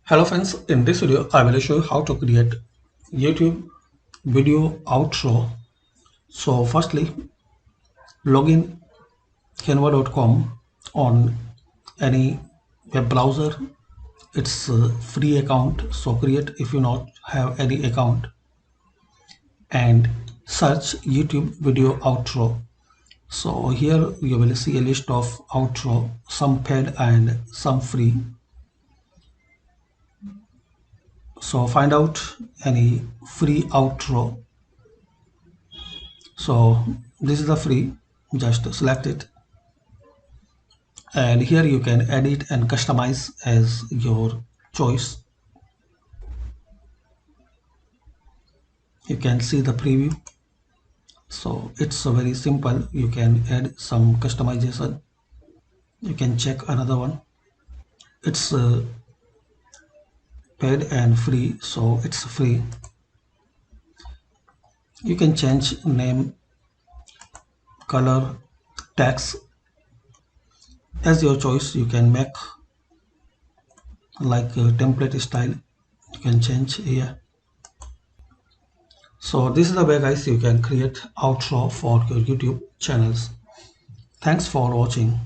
Hello friends, in this video I will show you how to create YouTube video outro. So firstly, log in canva.com on any web browser. It's a free account, so create if you not have any account and search YouTube video outro. So here you will see a list of outro, some paid and some free. So find out any free outro. So this is the free, just select it, and here you can edit and customize as your choice. You can see the preview. So it's very simple. You can add some customization. You can check another one. It's paid and free, so it's free. You can change name, color, text as your choice. You can make like a template style. You can change here. So this is the way guys you can create outro for your YouTube channels. Thanks for watching.